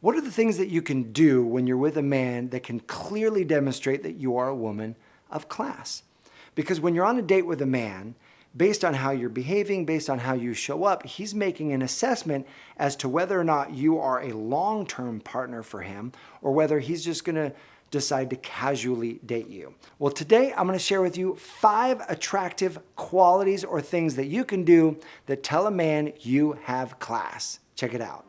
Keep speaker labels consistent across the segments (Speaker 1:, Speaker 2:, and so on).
Speaker 1: What are the things that you can do when you're with a man that can clearly demonstrate that you are a woman of class? Because when you're on a date with a man, based on how you're behaving, based on how you show up, he's making an assessment as to whether or not you are a long-term partner for him or whether he's just going to decide to casually date you. Well, today I'm going to share with you 5 attractive qualities or things that you can do that tell a man you have class. Check it out.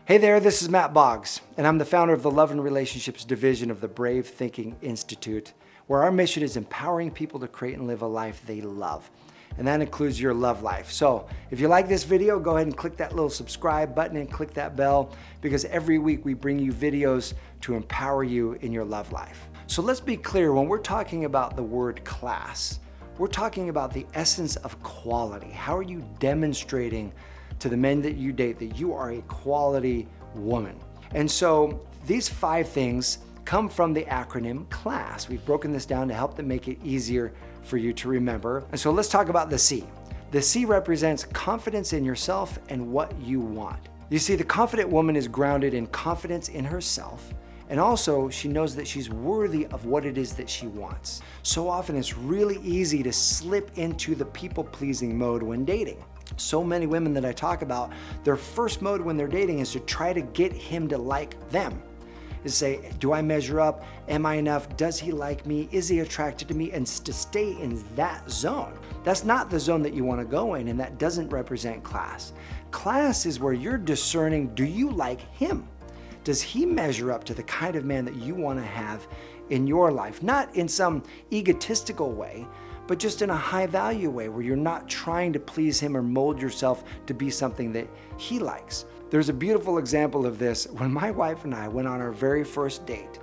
Speaker 1: Hey there, this is Matt Boggs, and I'm the founder of the Love and Relationships Division of the Brave Thinking Institute, where our mission is empowering people to create and live a life they love. And that includes your love life. So if you like this video, go ahead and click that little subscribe button and click that bell, because every week we bring you videos to empower you in your love life. So let's be clear, when we're talking about the word class, we're talking about the essence of quality. How are you demonstrating to the men that you date that you are a quality woman? And so these 5 things come from the acronym C.L.A.S.S. We've broken this down to help them make it easier for you to remember. And so let's talk about the C. The C represents confidence in yourself and what you want. You see, the confident woman is grounded in confidence in herself, and also she knows that she's worthy of what it is that she wants. So often it's really easy to slip into the people-pleasing mode when dating. So many women that I talk about, their first mode when they're dating is to try to get him to like them. Is say, do I measure up? Am I enough? Does he like me? Is he attracted to me? And to stay in that zone. That's not the zone that you want to go in, and that doesn't represent class. Class is where you're discerning, do you like him? Does he measure up to the kind of man that you want to have in your life? Not in some egotistical way, but just in a high value way where you're not trying to please him or mold yourself to be something that he likes. There's a beautiful example of this when my wife and I went on our very first date.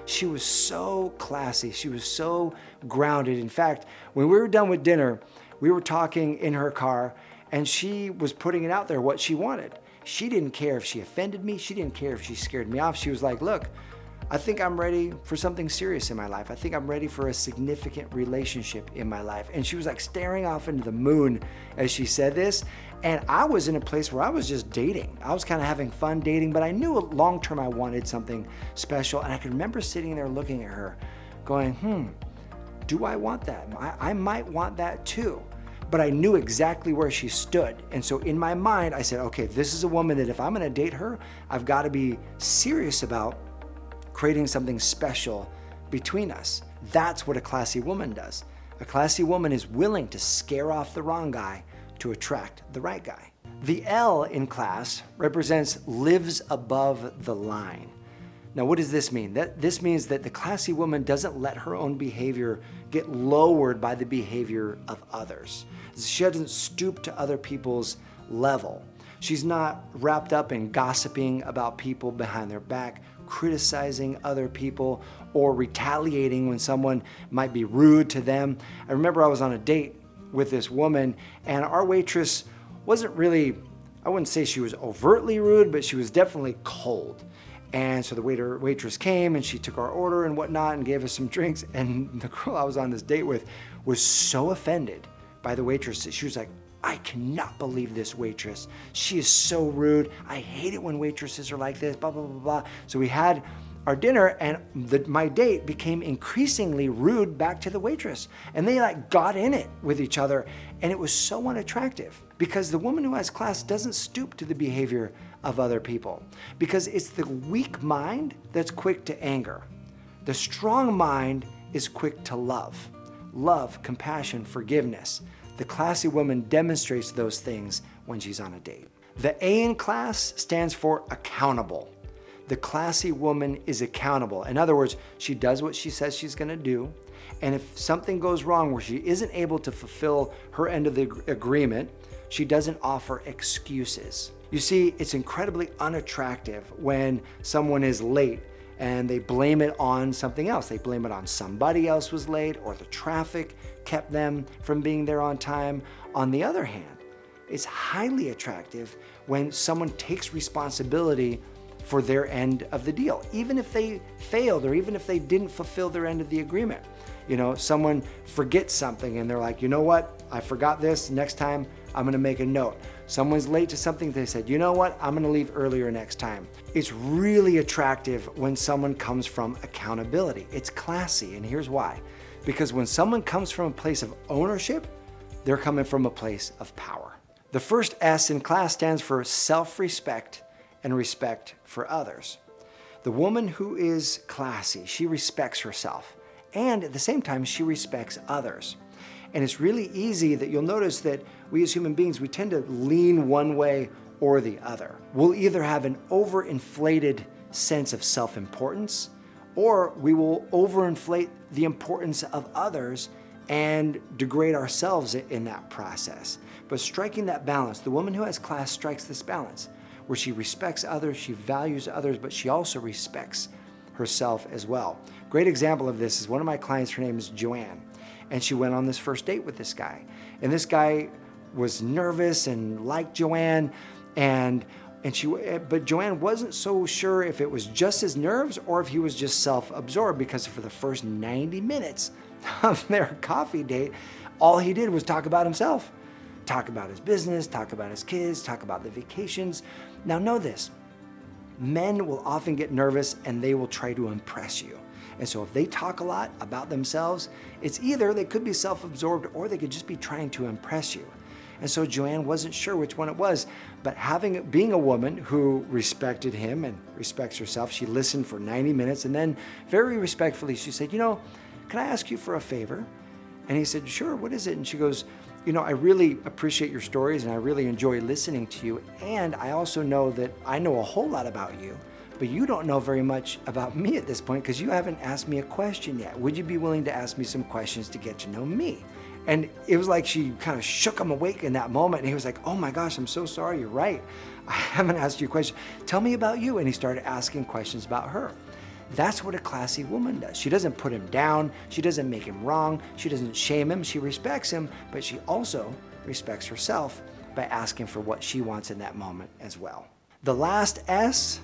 Speaker 1: She was so classy. She was so grounded. In fact, when we were done with dinner, we were talking in her car and she was putting it out there what she wanted. She didn't care if she offended me. She didn't care if she scared me off. She was like, look, I think I'm ready for something serious in my life. I think I'm ready for a significant relationship in my life. And she was like staring off into the moon as she said this. And I was in a place where I was just dating. I was kind of having fun dating, but I knew long term I wanted something special. And I could remember sitting there looking at her going, do I want that? I might want that too. But I knew exactly where she stood. And so in my mind, I said, okay, this is a woman that if I'm gonna date her, I've gotta be serious about creating something special between us. That's what a classy woman does. A classy woman is willing to scare off the wrong guy to attract the right guy. The L in class represents lives above the line. Now, what does this mean? This means that the classy woman doesn't let her own behavior get lowered by the behavior of others. She doesn't stoop to other people's level. She's not wrapped up in gossiping about people behind their back, criticizing other people, or retaliating when someone might be rude to them. I remember I was on a date with this woman, and our waitress wasn't really, I wouldn't say she was overtly rude, but she was definitely cold. And so the waitress came and she took our order and whatnot and gave us some drinks, and the girl I was on this date with was so offended by the waitress that she was like, I cannot believe this waitress. She is so rude. I hate it when waitresses are like this, blah, blah, blah, blah. So we had our dinner, and my date became increasingly rude back to the waitress. And they like got in it with each other, and it was so unattractive because the woman who has class doesn't stoop to the behavior of other people, because it's the weak mind that's quick to anger. The strong mind is quick to love. Love, compassion, forgiveness. The classy woman demonstrates those things when she's on a date. The A in class stands for accountable. The classy woman is accountable. In other words, she does what she says she's gonna do, and if something goes wrong where she isn't able to fulfill her end of the agreement, she doesn't offer excuses. You see, it's incredibly unattractive when someone is late and they blame it on something else. They blame it on somebody else was late, or the traffic kept them from being there on time. On the other hand, it's highly attractive when someone takes responsibility for their end of the deal, even if they failed or even if they didn't fulfill their end of the agreement. You know, someone forgets something and they're like, you know what? I forgot this. Next time, I'm gonna make a note. Someone's late to something, they said, you know what? I'm gonna leave earlier next time. It's really attractive when someone comes from accountability. It's classy, and here's why. Because when someone comes from a place of ownership, they're coming from a place of power. The first S in CLASS stands for self-respect and respect for others. The woman who is classy, she respects herself, and at the same time, she respects others. And it's really easy that you'll notice that we as human beings, we tend to lean one way or the other. We'll either have an overinflated sense of self-importance, or we will overinflate the importance of others and degrade ourselves in that process. But striking that balance, the woman who has class strikes this balance where she respects others, she values others, but she also respects herself as well. Great example of this is one of my clients, her name is Joanne, and she went on this first date with this guy. And this guy was nervous and liked Joanne, but Joanne wasn't so sure if it was just his nerves or if he was just self-absorbed, because for the first 90 minutes of their coffee date, all he did was talk about himself. Talk about his business, talk about his kids, talk about the vacations. Now know this, men will often get nervous and they will try to impress you. And so if they talk a lot about themselves, it's either they could be self-absorbed or they could just be trying to impress you. And so Joanne wasn't sure which one it was, but being a woman who respected him and respects herself, she listened for 90 minutes and then very respectfully, she said, you know, can I ask you for a favor? And he said, sure, what is it? And she goes, you know, I really appreciate your stories and I really enjoy listening to you. And I also know that I know a whole lot about you, but you don't know very much about me at this point because you haven't asked me a question yet. Would you be willing to ask me some questions to get to know me? And it was like she kind of shook him awake in that moment. And he was like, oh my gosh, I'm so sorry. You're right. I haven't asked you a question. Tell me about you. And he started asking questions about her. That's what a classy woman does. She doesn't put him down. She doesn't make him wrong. She doesn't shame him. She respects him, but she also respects herself by asking for what she wants in that moment as well. The last S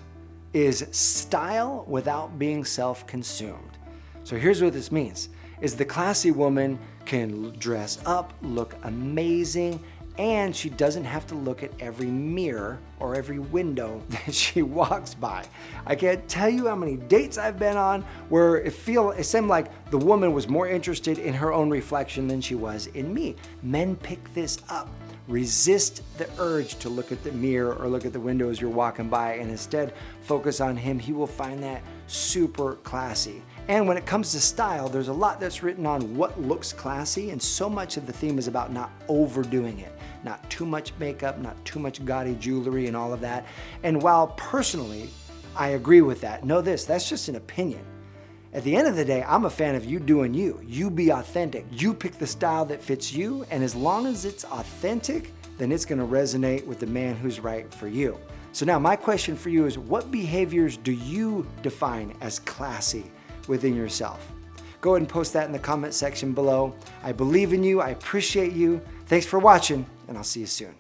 Speaker 1: is style without being self-consumed. So here's what this means, is the classy woman can dress up, look amazing, and she doesn't have to look at every mirror or every window that she walks by. I can't tell you how many dates I've been on where it seemed like the woman was more interested in her own reflection than she was in me. Men pick this up. Resist the urge to look at the mirror or look at the window as you're walking by and instead focus on him. He will find that super classy. And when it comes to style, there's a lot that's written on what looks classy, and so much of the theme is about not overdoing it. Not too much makeup, not too much gaudy jewelry and all of that. And while personally, I agree with that, know this, that's just an opinion. At the end of the day, I'm a fan of you doing you. You be authentic. You pick the style that fits you, and as long as it's authentic, then it's gonna resonate with the man who's right for you. So now my question for you is, what behaviors do you define as classy within yourself? Go ahead and post that in the comment section below. I believe in you, I appreciate you. Thanks for watching, and I'll see you soon.